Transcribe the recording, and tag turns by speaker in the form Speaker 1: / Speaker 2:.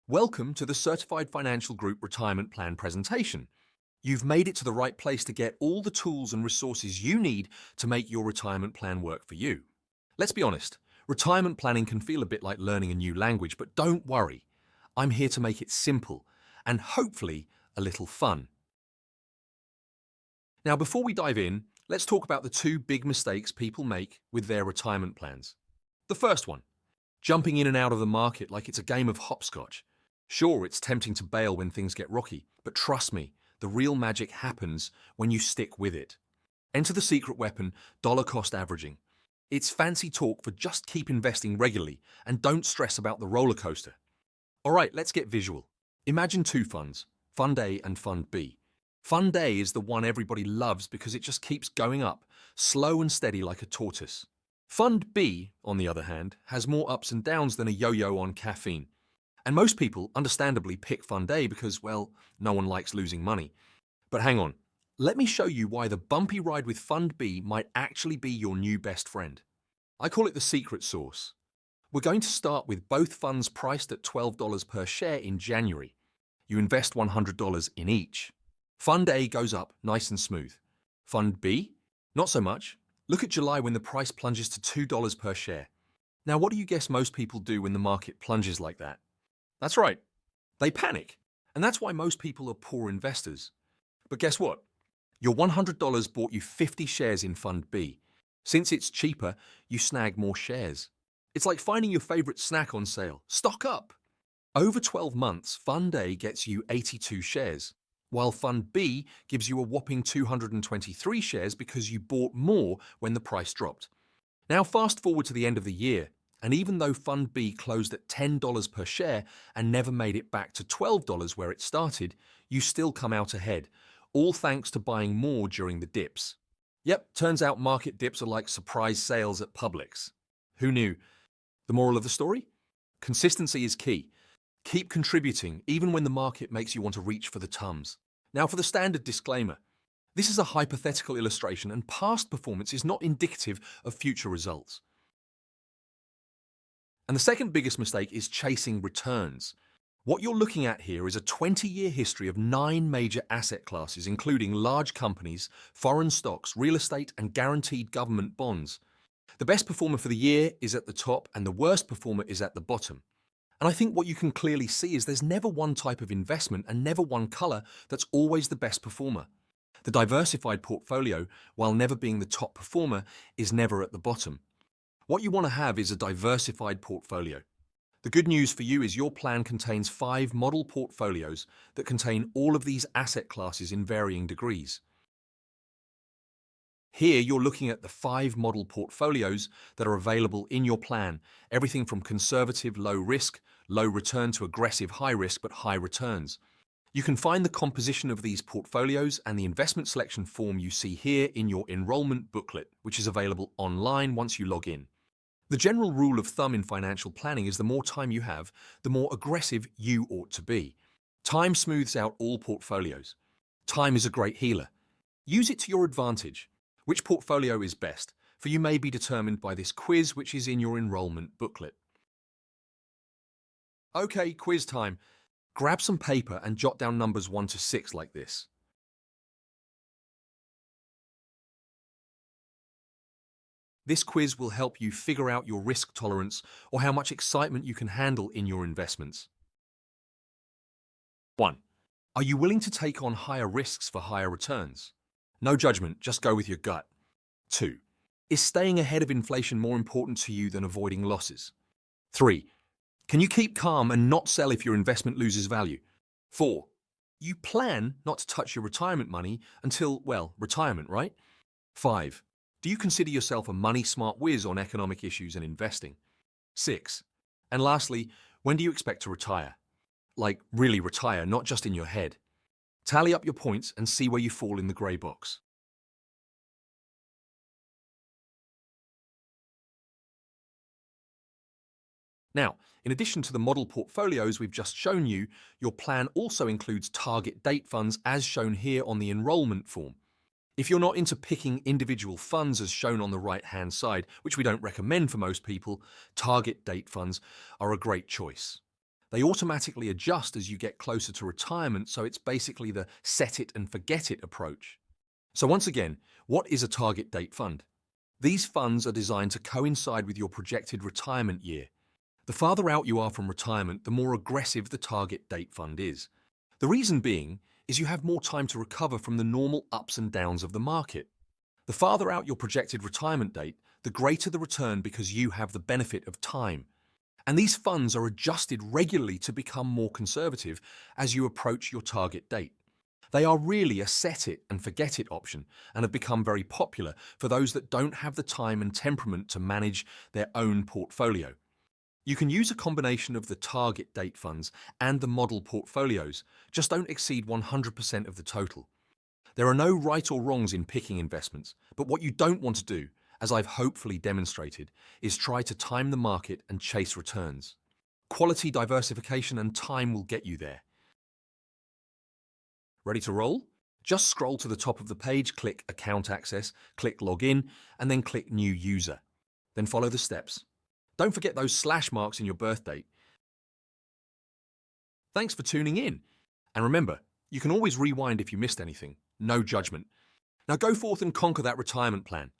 Speaker 1: Welcome to the Certified Financial Group Retirement Plan presentation. You've made it to the right place to get all the tools and resources you need to make your retirement plan work for you. Let's be honest, retirement planning can feel a bit like learning a new language, but don't worry. I'm here to make it simple and hopefully a little fun. Now, before we dive in, let's talk about the two big mistakes people make with their retirement plans. The first one, jumping in and out of the market like it's a game of hopscotch. Sure, it's tempting to bail when things get rocky, but trust me, the real magic happens when you stick with it. Enter the secret weapon, dollar cost averaging. It's fancy talk for just keep investing regularly and don't stress about the roller coaster. All right, let's get visual. Imagine two funds, Fund A and Fund B. Fund A is the one everybody loves because it just keeps going up, slow and steady like a tortoise. Fund B, on the other hand, has more ups and downs than a yo-yo on caffeine. And most people, understandably, pick Fund A because, well, no one likes losing money. But hang on, let me show you why the bumpy ride with Fund B might actually be your new best friend. I call it the secret sauce. We're going to start with both funds priced at $12 per share in January. You invest $100 in each. Fund A goes up nice and smooth. Fund B? Not so much. Look at July when the price plunges to $2 per share. Now, what do you guess most people do when the market plunges like that? That's right, they panic. And that's why most people are poor investors. But guess what? Your $100 bought you 50 shares in Fund B. Since it's cheaper, you snag more shares. It's like finding your favorite snack on sale. Stock up! Over 12 months, Fund A gets you 82 shares, while Fund B gives you a whopping 223 shares because you bought more when the price dropped. Now fast forward to the end of the year, and even though Fund B closed at $10 per share and never made it back to $12 where it started, you still come out ahead, all thanks to buying more during the dips. Yep, turns out market dips are like surprise sales at Publix. Who knew? The moral of the story? Consistency is key. Keep contributing even when the market makes you want to reach for the Tums. Now for the standard disclaimer. This is a hypothetical illustration and past performance is not indicative of future results. And the second biggest mistake is chasing returns. What you're looking at here is a 20-year history of 9 major asset classes, including large companies, foreign stocks, real estate, and guaranteed government bonds. The best performer for the year is at the top and the worst performer is at the bottom. And I think what you can clearly see is there's never one type of investment and never one color that's always the best performer. The diversified portfolio, while never being the top performer, is never at the bottom. What you want to have is a diversified portfolio. The good news for you is your plan contains 5 model portfolios that contain all of these asset classes in varying degrees. Here you're looking at the 5 model portfolios that are available in your plan, everything from conservative low risk, low return to aggressive high risk but high returns. You can find the composition of these portfolios and the investment selection form you see here in your enrollment booklet, which is available online once you log in. The general rule of thumb in financial planning is the more time you have, the more aggressive you ought to be. Time smooths out all portfolios. Time is a great healer. Use it to your advantage. Which portfolio is best? For you may be determined by this quiz which is in your enrollment booklet. Okay, quiz time. Grab some paper and jot down numbers 1 to 6 like this. This quiz will help you figure out your risk tolerance or how much excitement you can handle in your investments. 1. Are you willing to take on higher risks for higher returns? No judgment, just go with your gut. 2. Is staying ahead of inflation more important to you than avoiding losses? 3. Can you keep calm and not sell if your investment loses value? 4. You plan not to touch your retirement money until, well, retirement, right? 5. Do you consider yourself a money-smart whiz on economic issues and investing? 6. And lastly, when do you expect to retire? Like, really retire, not just in your head. Tally up your points and see where you fall in the grey box. Now, in addition to the model portfolios we've just shown you, your plan also includes target date funds as shown here on the enrollment form. If you're not into picking individual funds as shown on the right-hand side, which we don't recommend for most people, target date funds are a great choice. They automatically adjust as you get closer to retirement, so it's basically the set it and forget it approach. So once again, what is a target date fund? These funds are designed to coincide with your projected retirement year. The farther out you are from retirement, the more aggressive the target date fund is. The reason being is you have more time to recover from the normal ups and downs of the market. The farther out your projected retirement date, the greater the return because you have the benefit of time. And these funds are adjusted regularly to become more conservative as you approach your target date. They are really a set it and forget it option and have become very popular for those that don't have the time and temperament to manage their own portfolio. You can use a combination of the target date funds and the model portfolios, just don't exceed 100% of the total. There are no right or wrongs in picking investments, but what you don't want to do, as I've hopefully demonstrated, is try to time the market and chase returns. Quality diversification and time will get you there. Ready to roll? Just scroll to the top of the page, click Account Access, click Login, and then click New User. Then follow the steps. Don't forget those slash marks in your birth date. Thanks for tuning in. And remember, you can always rewind if you missed anything. No judgment. Now go forth and conquer that retirement plan.